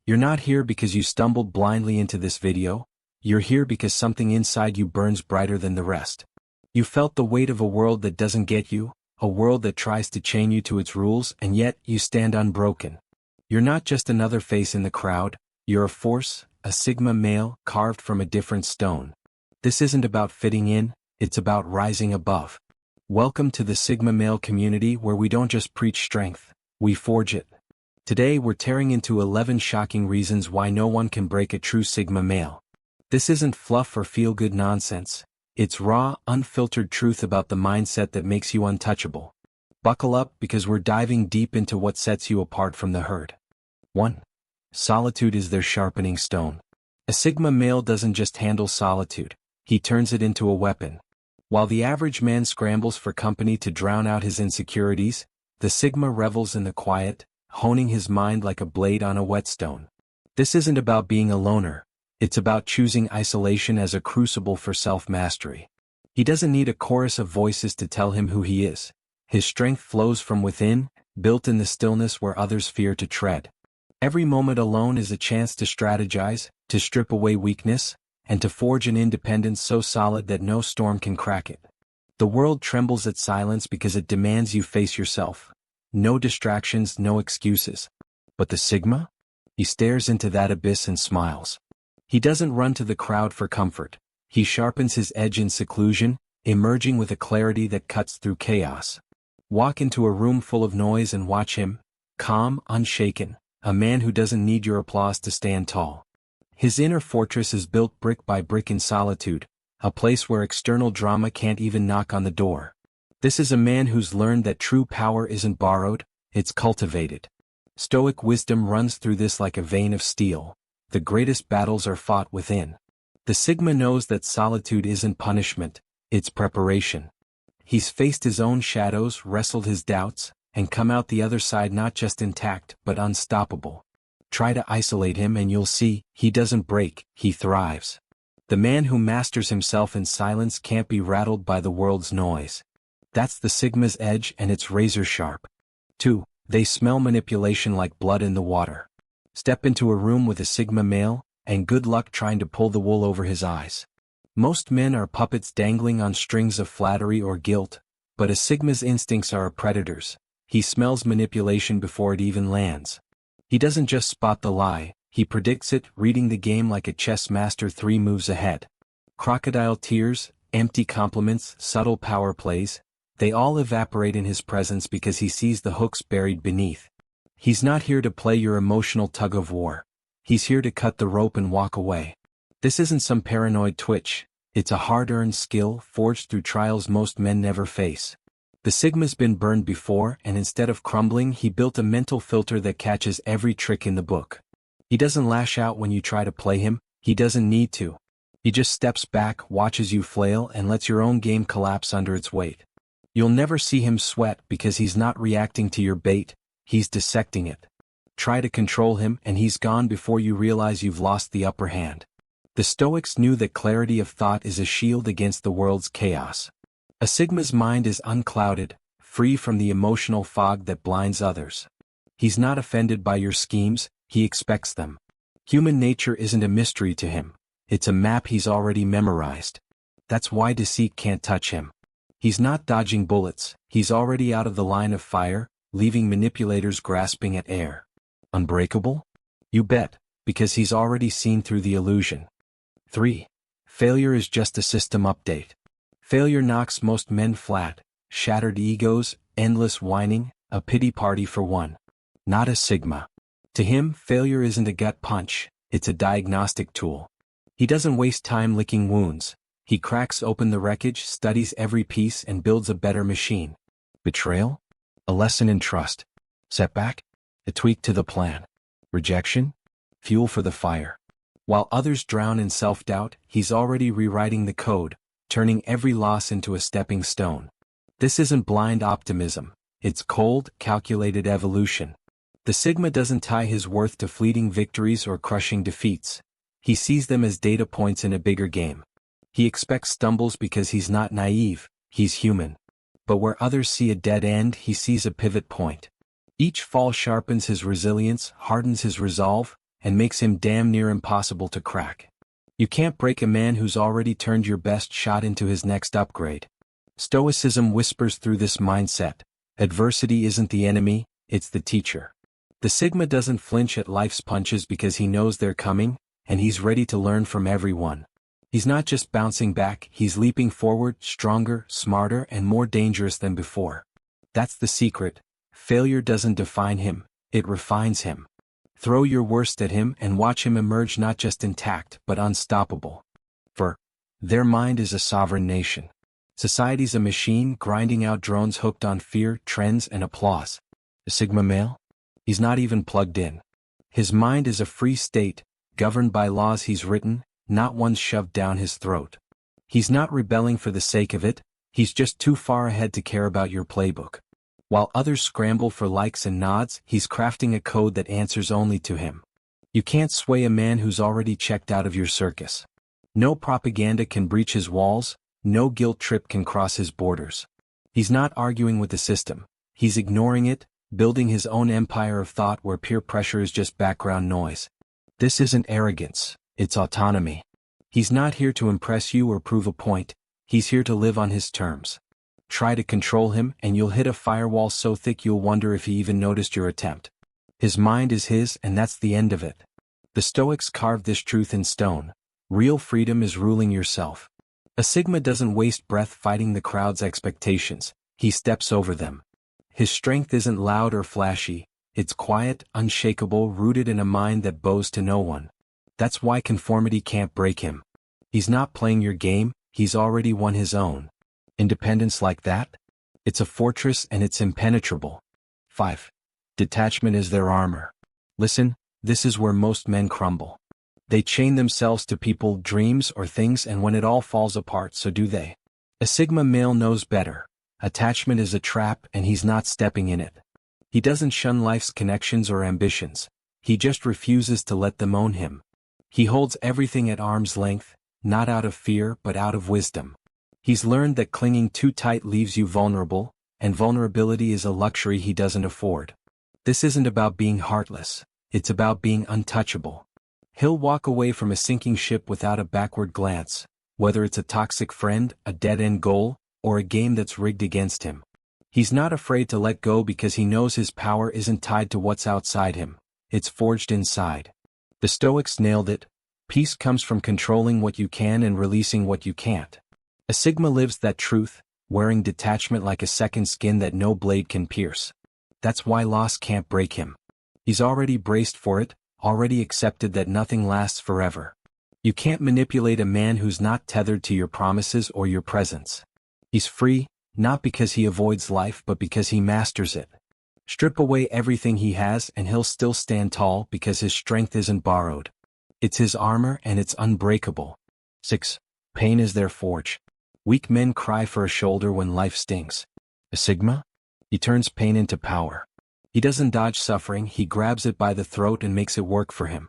You're not here because you stumbled blindly into this video. You're here because something inside you burns brighter than the rest. You felt the weight of a world that doesn't get you, a world that tries to chain you to its rules, and yet you stand unbroken. You're not just another face in the crowd, you're a force, a Sigma male carved from a different stone. This isn't about fitting in, it's about rising above. Welcome to the Sigma male community where we don't just preach strength, we forge it. Today we're tearing into 11 shocking reasons why no one can break a true Sigma male. This isn't fluff or feel-good nonsense. It's raw, unfiltered truth about the mindset that makes you untouchable. Buckle up because we're diving deep into what sets you apart from the herd. 1. Solitude is their sharpening stone. A Sigma male doesn't just handle solitude, he turns it into a weapon. While the average man scrambles for company to drown out his insecurities, the Sigma revels in the quiet, honing his mind like a blade on a whetstone. This isn't about being a loner. It's about choosing isolation as a crucible for self-mastery. He doesn't need a chorus of voices to tell him who he is. His strength flows from within, built in the stillness where others fear to tread. Every moment alone is a chance to strategize, to strip away weakness, and to forge an independence so solid that no storm can crack it. The world trembles at silence because it demands you face yourself. No distractions, no excuses. But the Sigma? He stares into that abyss and smiles. He doesn't run to the crowd for comfort. He sharpens his edge in seclusion, emerging with a clarity that cuts through chaos. Walk into a room full of noise and watch him, calm, unshaken, a man who doesn't need your applause to stand tall. His inner fortress is built brick by brick in solitude, a place where external drama can't even knock on the door. This is a man who's learned that true power isn't borrowed, it's cultivated. Stoic wisdom runs through this like a vein of steel. The greatest battles are fought within. The Sigma knows that solitude isn't punishment, it's preparation. He's faced his own shadows, wrestled his doubts, and come out the other side not just intact, but unstoppable. Try to isolate him and you'll see, he doesn't break, he thrives. The man who masters himself in silence can't be rattled by the world's noise. That's the Sigma's edge and it's razor sharp. 2. They smell manipulation like blood in the water. Step into a room with a Sigma male, and good luck trying to pull the wool over his eyes. Most men are puppets dangling on strings of flattery or guilt, but a Sigma's instincts are a predator's. He smells manipulation before it even lands. He doesn't just spot the lie, he predicts it, reading the game like a chess master 3 moves ahead. Crocodile tears, empty compliments, subtle power plays, they all evaporate in his presence because he sees the hooks buried beneath. He's not here to play your emotional tug-of-war. He's here to cut the rope and walk away. This isn't some paranoid twitch, it's a hard-earned skill forged through trials most men never face. The Sigma's been burned before, and instead of crumbling, he built a mental filter that catches every trick in the book. He doesn't lash out when you try to play him, he doesn't need to. He just steps back, watches you flail, and lets your own game collapse under its weight. You'll never see him sweat because he's not reacting to your bait, he's dissecting it. Try to control him and he's gone before you realize you've lost the upper hand. The Stoics knew that clarity of thought is a shield against the world's chaos. A Sigma's mind is unclouded, free from the emotional fog that blinds others. He's not offended by your schemes, he expects them. Human nature isn't a mystery to him, it's a map he's already memorized. That's why deceit can't touch him. He's not dodging bullets, he's already out of the line of fire, leaving manipulators grasping at air. Unbreakable? You bet, because he's already seen through the illusion. 3. Failure is just a system update. Failure knocks most men flat, shattered egos, endless whining, a pity party for one. Not a Sigma. To him, failure isn't a gut punch, it's a diagnostic tool. He doesn't waste time licking wounds. He cracks open the wreckage, studies every piece, and builds a better machine. Betrayal? A lesson in trust. Setback? A tweak to the plan. Rejection? Fuel for the fire. While others drown in self-doubt, he's already rewriting the code, turning every loss into a stepping stone. This isn't blind optimism. It's cold, calculated evolution. The Sigma doesn't tie his worth to fleeting victories or crushing defeats. He sees them as data points in a bigger game. He expects stumbles because he's not naive, he's human. But where others see a dead end, he sees a pivot point. Each fall sharpens his resilience, hardens his resolve, and makes him damn near impossible to crack. You can't break a man who's already turned your best shot into his next upgrade. Stoicism whispers through this mindset: adversity isn't the enemy, it's the teacher. The Sigma doesn't flinch at life's punches because he knows they're coming, and he's ready to learn from everyone. He's not just bouncing back, he's leaping forward, stronger, smarter, and more dangerous than before. That's the secret. Failure doesn't define him, it refines him. Throw your worst at him and watch him emerge not just intact but unstoppable. For their mind is a sovereign nation. Society's a machine grinding out drones hooked on fear, trends, and applause. A Sigma male? He's not even plugged in. His mind is a free state, governed by laws he's written, not ones shoved down his throat. He's not rebelling for the sake of it, he's just too far ahead to care about your playbook. While others scramble for likes and nods, he's crafting a code that answers only to him. You can't sway a man who's already checked out of your circus. No propaganda can breach his walls, no guilt trip can cross his borders. He's not arguing with the system, he's ignoring it, building his own empire of thought where peer pressure is just background noise. This isn't arrogance, it's autonomy. He's not here to impress you or prove a point, he's here to live on his terms. Try to control him and you'll hit a firewall so thick you'll wonder if he even noticed your attempt. His mind is his and that's the end of it. The Stoics carved this truth in stone. Real freedom is ruling yourself. A Sigma doesn't waste breath fighting the crowd's expectations, he steps over them. His strength isn't loud or flashy, it's quiet, unshakable, rooted in a mind that bows to no one. That's why conformity can't break him. He's not playing your game, he's already won his own. Independence like that? It's a fortress and it's impenetrable. 5. Detachment is their armor. Listen, this is where most men crumble. They chain themselves to people, dreams, or things, and when it all falls apart, so do they. A Sigma male knows better. Attachment is a trap and he's not stepping in it. He doesn't shun life's connections or ambitions. He just refuses to let them own him. He holds everything at arm's length, not out of fear but out of wisdom. He's learned that clinging too tight leaves you vulnerable, and vulnerability is a luxury he doesn't afford. This isn't about being heartless, it's about being untouchable. He'll walk away from a sinking ship without a backward glance, whether it's a toxic friend, a dead-end goal, or a game that's rigged against him. He's not afraid to let go because he knows his power isn't tied to what's outside him, it's forged inside. The Stoics nailed it. Peace comes from controlling what you can and releasing what you can't. A Sigma lives that truth, wearing detachment like a second skin that no blade can pierce. That's why loss can't break him. He's already braced for it, already accepted that nothing lasts forever. You can't manipulate a man who's not tethered to your promises or your presence. He's free, not because he avoids life but because he masters it. Strip away everything he has and he'll still stand tall because his strength isn't borrowed. It's his armor and it's unbreakable. 6. Pain is their forge. Weak men cry for a shoulder when life stings. A Sigma? He turns pain into power. He doesn't dodge suffering, he grabs it by the throat and makes it work for him.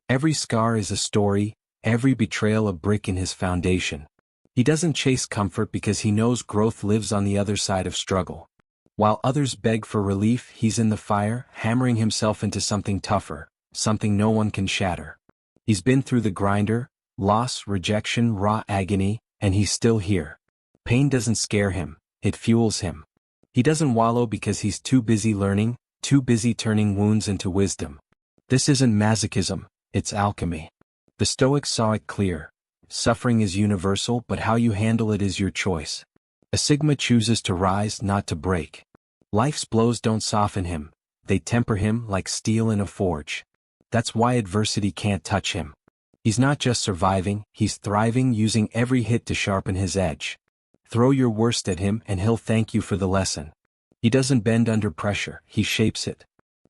Every scar is a story, every betrayal a brick in his foundation. He doesn't chase comfort because he knows growth lives on the other side of struggle. While others beg for relief, he's in the fire, hammering himself into something tougher, something no one can shatter. He's been through the grinder, loss, rejection, raw agony, and he's still here. Pain doesn't scare him, it fuels him. He doesn't wallow because he's too busy learning, too busy turning wounds into wisdom. This isn't masochism, it's alchemy. The Stoics saw it clear. Suffering is universal, but how you handle it is your choice. A Sigma chooses to rise, not to break. Life's blows don't soften him, they temper him like steel in a forge. That's why adversity can't touch him. He's not just surviving, he's thriving, using every hit to sharpen his edge. Throw your worst at him and he'll thank you for the lesson. He doesn't bend under pressure, he shapes it.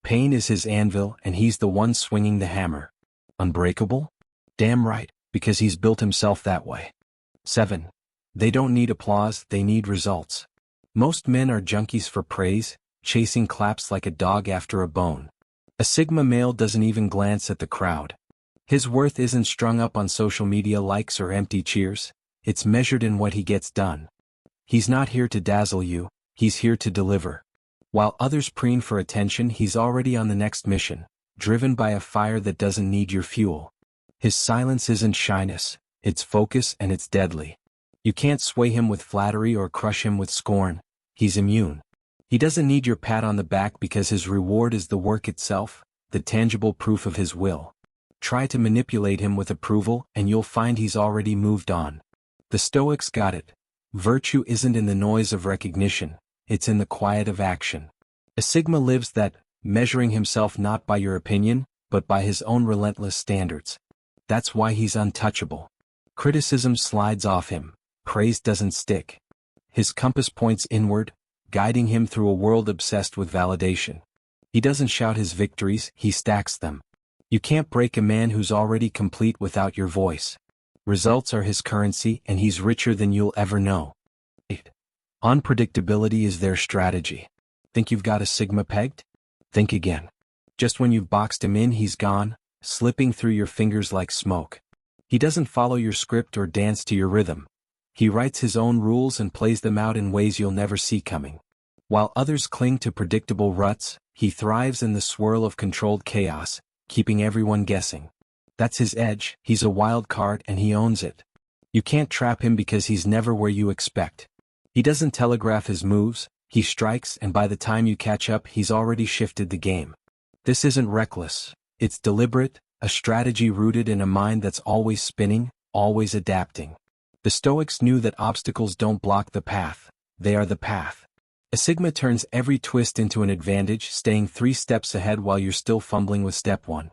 Pain is his anvil and he's the one swinging the hammer. Unbreakable? Damn right, because he's built himself that way. 7. They don't need applause, they need results. Most men are junkies for praise, chasing claps like a dog after a bone. A Sigma male doesn't even glance at the crowd. His worth isn't strung up on social media likes or empty cheers, it's measured in what he gets done. He's not here to dazzle you, he's here to deliver. While others preen for attention, he's already on the next mission, driven by a fire that doesn't need your fuel. His silence isn't shyness, it's focus, and it's deadly. You can't sway him with flattery or crush him with scorn. He's immune. He doesn't need your pat on the back because his reward is the work itself, the tangible proof of his will. Try to manipulate him with approval and you'll find he's already moved on. The Stoics got it. Virtue isn't in the noise of recognition, it's in the quiet of action. A Sigma lives that, measuring himself not by your opinion, but by his own relentless standards. That's why he's untouchable. Criticism slides off him, praise doesn't stick. His compass points inward, guiding him through a world obsessed with validation. He doesn't shout his victories, he stacks them. You can't break a man who's already complete without your voice. Results are his currency and he's richer than you'll ever know. 8. Unpredictability is their strategy. Think you've got a Sigma pegged? Think again. Just when you've boxed him in, he's gone, slipping through your fingers like smoke. He doesn't follow your script or dance to your rhythm. He writes his own rules and plays them out in ways you'll never see coming. While others cling to predictable ruts, he thrives in the swirl of controlled chaos, keeping everyone guessing. That's his edge, he's a wild card and he owns it. You can't trap him because he's never where you expect. He doesn't telegraph his moves, he strikes and by the time you catch up he's already shifted the game. This isn't reckless, it's deliberate, a strategy rooted in a mind that's always spinning, always adapting. The Stoics knew that obstacles don't block the path, they are the path. A Sigma turns every twist into an advantage, staying 3 steps ahead while you're still fumbling with step 1.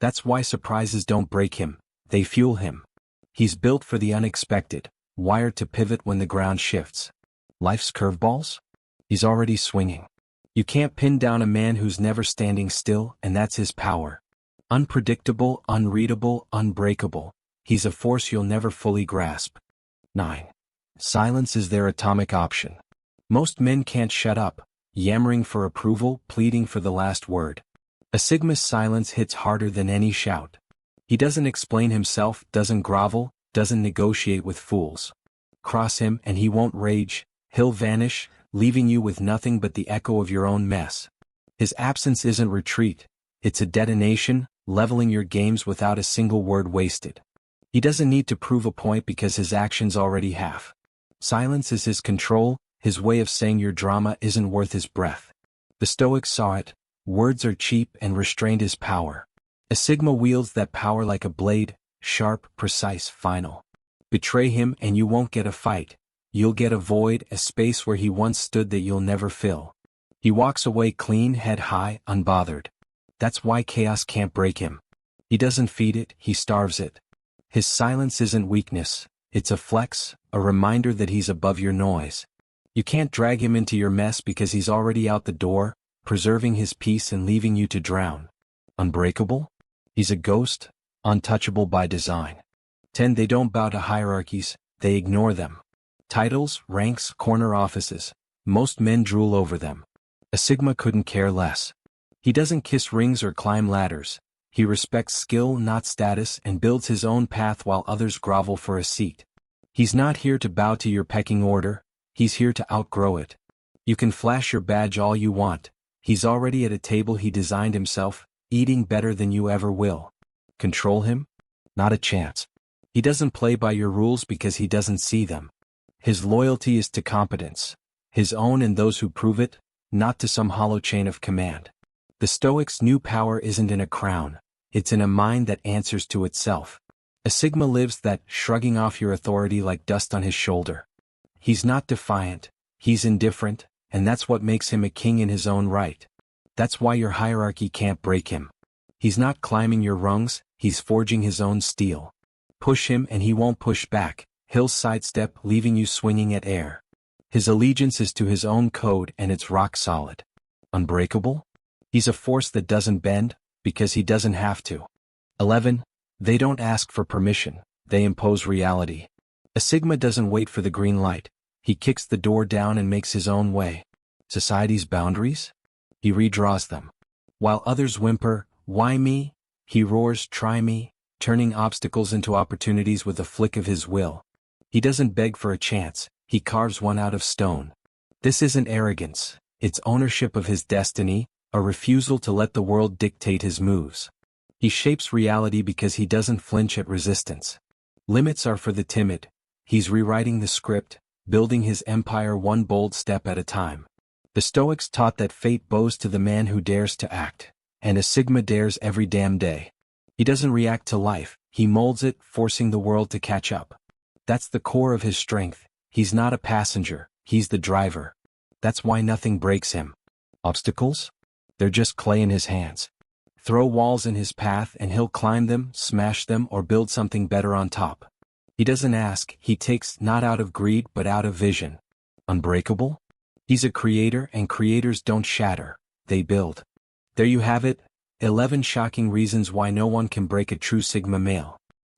That's why surprises don't break him, they fuel him. He's built for the unexpected, wired to pivot when the ground shifts. Life's curveballs? He's already swinging. You can't pin down a man who's never standing still, and that's his power. Unpredictable, unreadable, unbreakable. He's a force you'll never fully grasp. 9. Silence is their atomic option. Most men can't shut up, yammering for approval, pleading for the last word. A Sigma's silence hits harder than any shout. He doesn't explain himself, doesn't grovel, doesn't negotiate with fools. Cross him and he won't rage, he'll vanish, leaving you with nothing but the echo of your own mess. His absence isn't retreat, it's a detonation, leveling your games without a single word wasted. He doesn't need to prove a point because his actions already have. Silence is his control, his way of saying your drama isn't worth his breath. The Stoics saw it, words are cheap and restraint is power. A Sigma wields that power like a blade, sharp, precise, final. Betray him and you won't get a fight, you'll get a void, a space where he once stood that you'll never fill. He walks away clean, head high, unbothered. That's why chaos can't break him. He doesn't feed it, he starves it. His silence isn't weakness, it's a flex, a reminder that he's above your noise. You can't drag him into your mess because he's already out the door, preserving his peace and leaving you to drown. Unbreakable? He's a ghost, untouchable by design. 10. They don't bow to hierarchies, they ignore them. Titles, ranks, corner offices. Most men drool over them. A Sigma couldn't care less. He doesn't kiss rings or climb ladders. He respects skill, not status, and builds his own path while others grovel for a seat. He's not here to bow to your pecking order, he's here to outgrow it. You can flash your badge all you want, he's already at a table he designed himself, eating better than you ever will. Control him? Not a chance. He doesn't play by your rules because he doesn't see them. His loyalty is to competence, his own and those who prove it, not to some hollow chain of command. The Stoics' new power isn't in a crown, it's in a mind that answers to itself. A Sigma lives that, shrugging off your authority like dust on his shoulder. He's not defiant, he's indifferent, and that's what makes him a king in his own right. That's why your hierarchy can't break him. He's not climbing your rungs, he's forging his own steel. Push him and he won't push back, he'll sidestep, leaving you swinging at air. His allegiance is to his own code and it's rock solid. Unbreakable? He's a force that doesn't bend, because he doesn't have to. 11. They don't ask for permission, they impose reality. A Sigma doesn't wait for the green light, he kicks the door down and makes his own way. Society's boundaries? He redraws them. While others whimper, why me? He roars, try me, turning obstacles into opportunities with a flick of his will. He doesn't beg for a chance, he carves one out of stone. This isn't arrogance, it's ownership of his destiny, a refusal to let the world dictate his moves. He shapes reality because he doesn't flinch at resistance. Limits are for the timid. He's rewriting the script, building his empire one bold step at a time. The Stoics taught that fate bows to the man who dares to act, and a Sigma dares every damn day. He doesn't react to life, he molds it, forcing the world to catch up. That's the core of his strength. He's not a passenger, he's the driver. That's why nothing breaks him. Obstacles? They're just clay in his hands. Throw walls in his path and he'll climb them, smash them, or build something better on top. He doesn't ask, he takes, not out of greed but out of vision. Unbreakable? He's a creator, and creators don't shatter, they build. There you have it, 11 shocking reasons why no one can break a true Sigma male.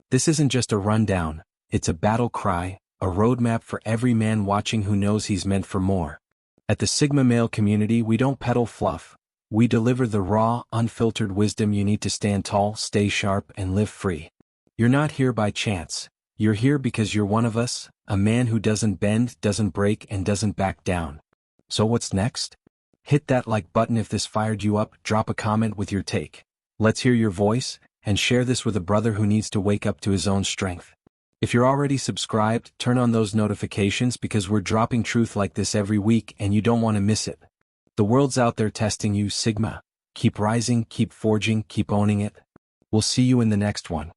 This isn't just a rundown, it's a battle cry, a roadmap for every man watching who knows he's meant for more. At the Sigma male community, we don't peddle fluff. We deliver the raw, unfiltered wisdom you need to stand tall, stay sharp, and live free. You're not here by chance. You're here because you're one of us, a man who doesn't bend, doesn't break, and doesn't back down. So what's next? Hit that like button if this fired you up, drop a comment with your take. Let's hear your voice, and share this with a brother who needs to wake up to his own strength. If you're already subscribed, turn on those notifications because we're dropping truth like this every week and you don't want to miss it. The world's out there testing you, Sigma. Keep rising, keep forging, keep owning it. We'll see you in the next one.